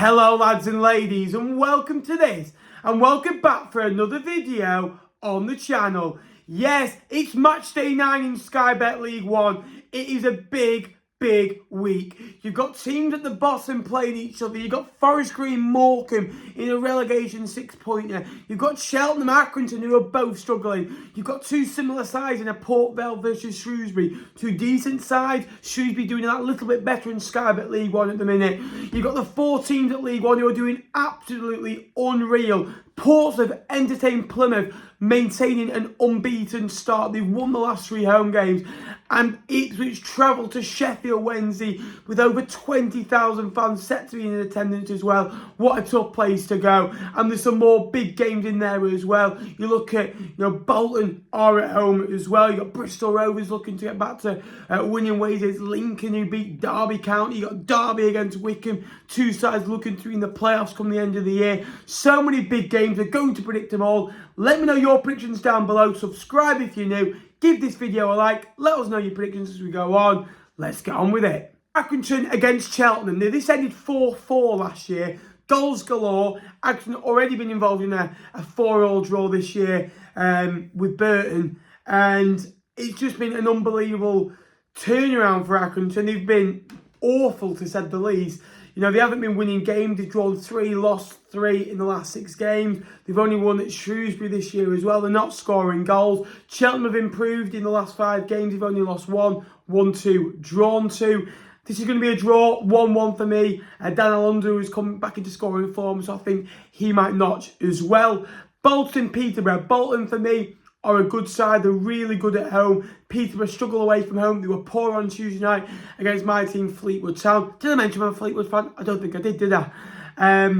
Hello lads and ladies, and welcome to this and welcome back for another video on the channel. Yes, it's match day 9 in Sky Bet League 1. It is a big week. You've got teams at the bottom playing each other. You've got Forest Green, Morecambe in a relegation 6-pointer. You've got Cheltenham, Accrington, who are both struggling. You've got two similar sides in a Port Vale versus Shrewsbury. Two decent sides. Shrewsbury doing that a little bit better in Sky Bet League 1 at the minute. You've got the 4 teams at League 1 who are doing absolutely unreal. Portsmouth entertained Plymouth, maintaining an unbeaten start. They've won the last 3 home games. And Ipswich travelled to Sheffield Wednesday with over 20,000 fans set to be in attendance as well. What a tough place to go. And there's some more big games in there as well. You look at, Bolton are at home as well. You've got Bristol Rovers looking to get back to winning ways. There's Lincoln who beat Derby County. You've got Derby against Wickham. Two sides looking to be in the playoffs come the end of the year. So many big games. We're going to predict them all. Let me know your predictions down below. Subscribe if you're new. Give this video a like. Let us know your predictions as we go on. Let's get on with it. Accrington against Cheltenham. Now, this ended 4-4 last year. Goals galore. Accrington already been involved in a 4-4 draw this year with Burton. And it's just been an unbelievable turnaround for Accrington. They've been awful, to say the least. They haven't been winning games. They've drawn 3, lost 3 in the last 6 games. They've only won at Shrewsbury this year as well. They're not scoring goals. Cheltenham have improved in the last 5 games. They've only lost 1, won 2, drawn 2. This is going to be a draw, 1-1 for me. Dan Alonso is coming back into scoring form, so I think he might notch as well. Bolton, Peterborough. Bolton for me are a good side. They're really good at home. Peterborough struggle away from home. They were poor on Tuesday night against my team, Fleetwood Town. Did I mention I'm a Fleetwood fan? I don't think I did I?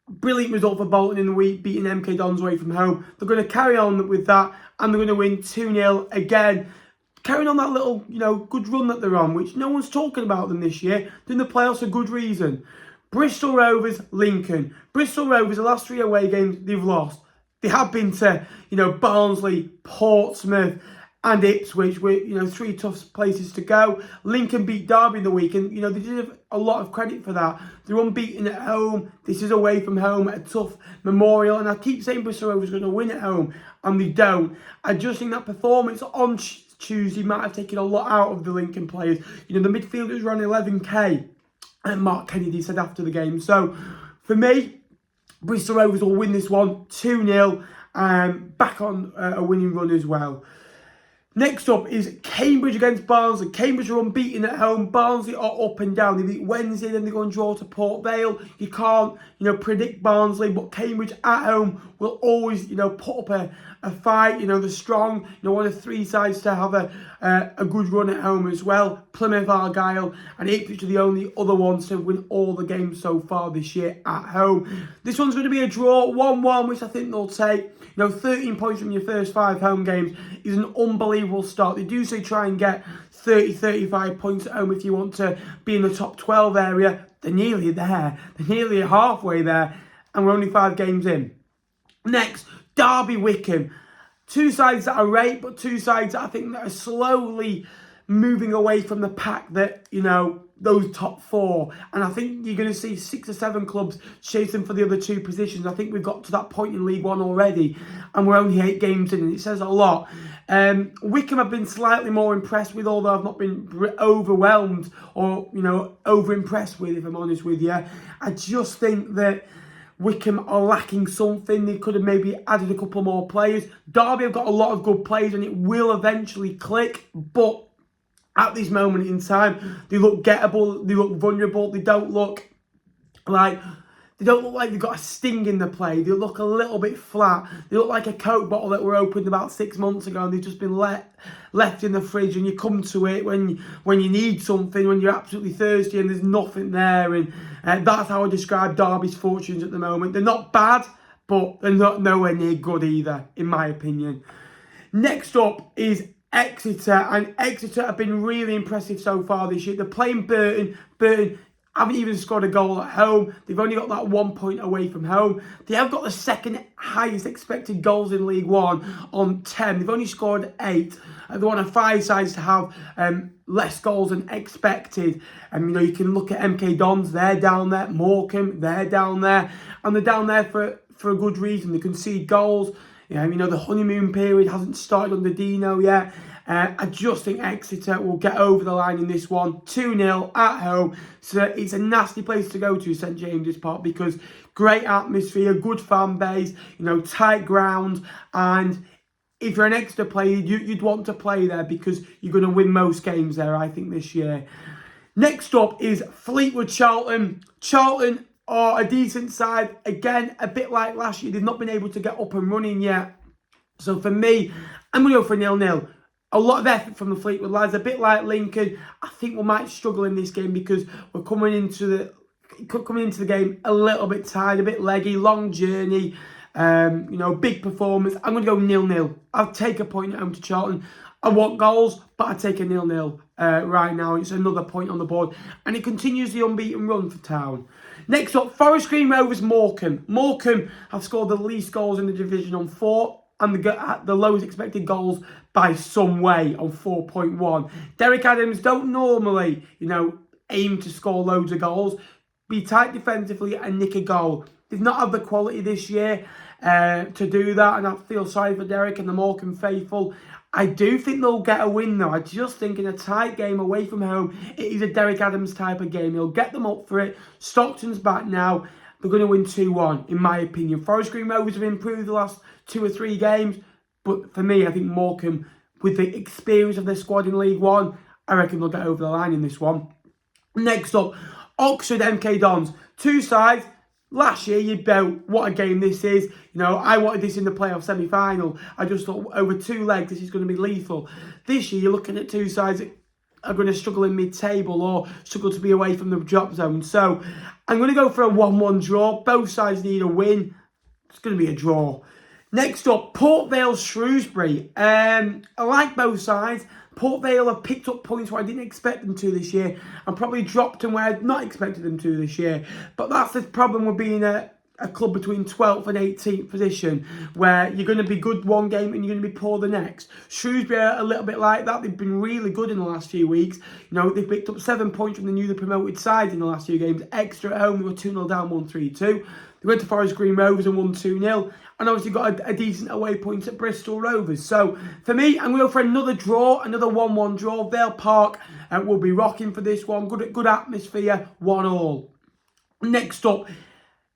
Brilliant result for Bolton in the week, beating MK Dons away from home. They're going to carry on with that, and they're going to win 2-0 again. Carrying on that little, good run that they're on, which no one's talking about them this year. Doing the playoffs for good reason. Bristol Rovers, Lincoln. Bristol Rovers, the last 3 away games, they've lost. They have been to, Barnsley, Portsmouth and Ipswich, with, 3 tough places to go. Lincoln beat Derby in the week, and, they deserve a lot of credit for that. They're unbeaten at home. This is away from home at a tough Memorial, and I keep saying Bristol Rovers are going to win at home, and they don't. I just think that performance on Tuesday might have taken a lot out of the Lincoln players. The midfielders ran 11k, and Mark Kennedy said after the game. So, for me, Bristol Rovers will win this one 2-0, back on a winning run as well. Next up is Cambridge against Barnsley. Cambridge are unbeaten at home. Barnsley are up and down. They beat Wednesday, then they go and draw to Port Vale. You can't, predict Barnsley, but Cambridge at home will always, put up a fight. They're strong. One of 3 sides to have a good run at home as well. Plymouth, Argyle, and Ipswich are the only other ones to win all the games so far this year at home. This one's going to be a draw, 1-1, which I think they'll take. 13 points from your first 5 home games is an unbelievable start. They do say try and get 30-35 points at home if you want to be in the top 12 area. They're nearly there. They're nearly halfway there, and we're only 5 games in. Next, Derby Wickham. 2 sides that are great, but 2 sides that I think that are slowly moving away from the pack that, those top 4. And I think you're going to see 6 or 7 clubs chasing for the other 2 positions. I think we've got to that point in League 1 already, and we're only 8 games in, and it says a lot. Wickham have been slightly more impressed with, although I've not been overwhelmed or, over-impressed with, if I'm honest with you. I just think that Wickham are lacking something. They could have maybe added a couple more players. Derby have got a lot of good players, and it will eventually click, but at this moment in time, they look gettable, they look vulnerable, they don't look like they've got a sting in the play. They look a little bit flat. They look like a Coke bottle that were opened about 6 months ago, and they've just been left in the fridge, and you come to it when you need something, when you're absolutely thirsty and there's nothing there. And that's how I describe Derby's fortunes at the moment. They're not bad, but they're not nowhere near good either, in my opinion. Next up is Exeter, and Exeter have been really impressive so far this year. They're playing Burton. Burton haven't even scored a goal at home. They've only got that 1 point away from home. They have got the second highest expected goals in League One on 10. They've only scored 8. They're one of 5 sides to have less goals than expected. And you can look at MK Dons, they're down there. Morecambe, they're down there. And they're down there for a good reason. They concede goals. The honeymoon period hasn't started under Dino yet. I just think Exeter will get over the line in this one. 2-0 at home. So it's a nasty place to go to, St James's Park, because great atmosphere, good fan base, tight ground. And if you're an Exeter player, you'd want to play there because you're going to win most games there, I think, this year. Next up is Fleetwood Charlton. Charlton are a decent side. Again, a bit like last year, they've not been able to get up and running yet. So for me, I'm going to go for 0-0. A lot of effort from the Fleetwood lads, a bit like Lincoln. I think we might struggle in this game because we're coming into the game a little bit tired, a bit leggy, long journey, big performance. I'm going to go 0-0. I'll take a point at home to Charlton. I want goals, but I take a 0-0 right now. It's another point on the board, and it continues the unbeaten run for Town. Next up, Forest Green Rovers Morecambe. Morecambe have scored the least goals in the division on 4. And the lowest expected goals by some way on 4.1. Derek Adams don't normally, aim to score loads of goals. Be tight defensively and nick a goal. They've not had the quality this year to do that. And I feel sorry for Derek and the Morecambe faithful. I do think they'll get a win though. I just think in a tight game away from home, it is a Derek Adams type of game. He'll get them up for it. Stockton's back now. They're going to win 2-1, in my opinion. Forest Green Rovers have improved the last 2 or 3 games. But for me, I think Morecambe, with the experience of their squad in League One, I reckon they'll get over the line in this one. Next up, Oxford MK Dons. 2 sides. Last year, you'd go, what a game this is. I wanted this in the playoff semi-final. I just thought over 2 legs, this is going to be lethal. This year, you're looking at 2 sides that are going to struggle in mid-table or struggle to be away from the drop zone. So I'm going to go for a 1-1 draw. Both sides need a win. It's going to be a draw. Next up, Port Vale Shrewsbury. I like both sides. Port Vale have picked up points where I didn't expect them to this year and probably dropped them where I'd not expected them to this year. But that's the problem with being a club between 12th and 18th position, where you're going to be good one game and you're going to be poor the next. Shrewsbury are a little bit like that. They've been really good in the last few weeks. They've picked up 7 points from the newly promoted sides in the last few games. Exeter at home, they were 2-0 down, 1-3-2. They went to Forest Green Rovers and won 2-0. And obviously got a decent away point at Bristol Rovers. So for me, I'm going to go for another draw, another 1-1 draw. Vale Park will be rocking for this one. Good atmosphere, 1-1. Next up,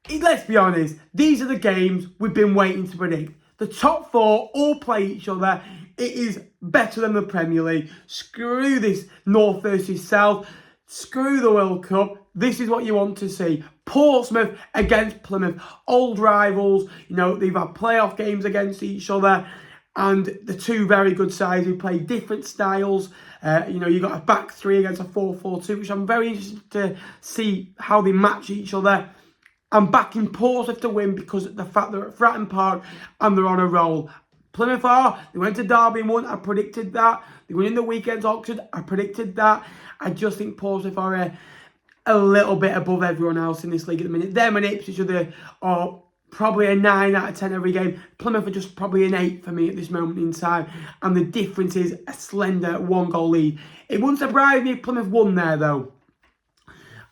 let's be honest, these are the games we've been waiting to predict. The top 4 all play each other. It is better than the Premier League. Screw this North versus South. Screw the World Cup. This is what you want to see. Portsmouth against Plymouth. Old rivals. They've had playoff games against each other. And the 2 very good sides who play different styles. You've got a back 3 against a 4-4-2, which I'm very interested to see how they match each other. I'm backing Portsmouth to win because of the fact they're at Fratton Park and they're on a roll. Plymouth they went to Derby and won. I predicted that. They went in the weekend's Oxford. I predicted that. I just think Portsmouth are a little bit above everyone else in this league at the minute. Them and Ipswich are probably a 9 out of 10 every game. Plymouth are just probably an 8 for me at this moment in time. And the difference is a slender 1-goal lead. It wouldn't surprise me if Plymouth won there though.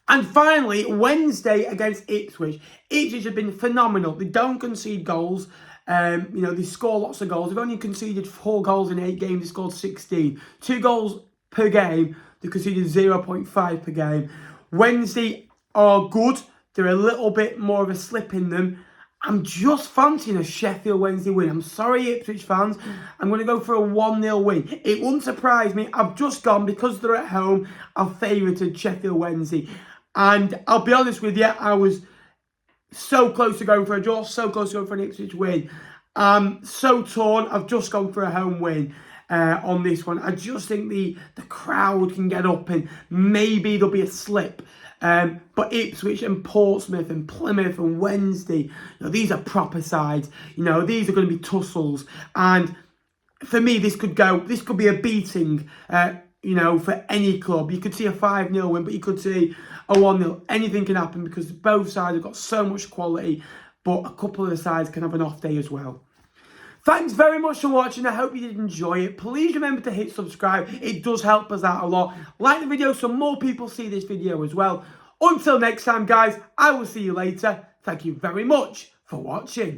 And finally, Wednesday against Ipswich. Ipswich have been phenomenal. They don't concede goals. They score lots of goals. They've only conceded 4 goals in 8 games. They scored 16. 2 goals per game. They conceded 0.5 per game. Wednesday are good. They're a little bit more of a slip in them. I'm just fancying a Sheffield Wednesday win. I'm sorry, Ipswich fans. I'm going to go for a 1-0 win. It wouldn't surprise me. I've just gone, because they're at home, I've favoured Sheffield Wednesday. And I'll be honest with you, I was so close to going for a draw, so close to going for an Ipswich win. So torn. I've just gone for a home win on this one. I just think the crowd can get up and maybe there'll be a slip. But Ipswich and Portsmouth and Plymouth and Wednesday, these are proper sides. These are going to be tussles. And for me, this could be a beating, for any club. You could see a 5-0 win, but you could see a 1-0. Anything can happen because both sides have got so much quality, but a couple of the sides can have an off day as well. Thanks very much for watching. I hope you did enjoy it. Please remember to hit subscribe. It does help us out a lot. Like the video so more people see this video as well. Until next time, guys, I will see you later. Thank you very much for watching.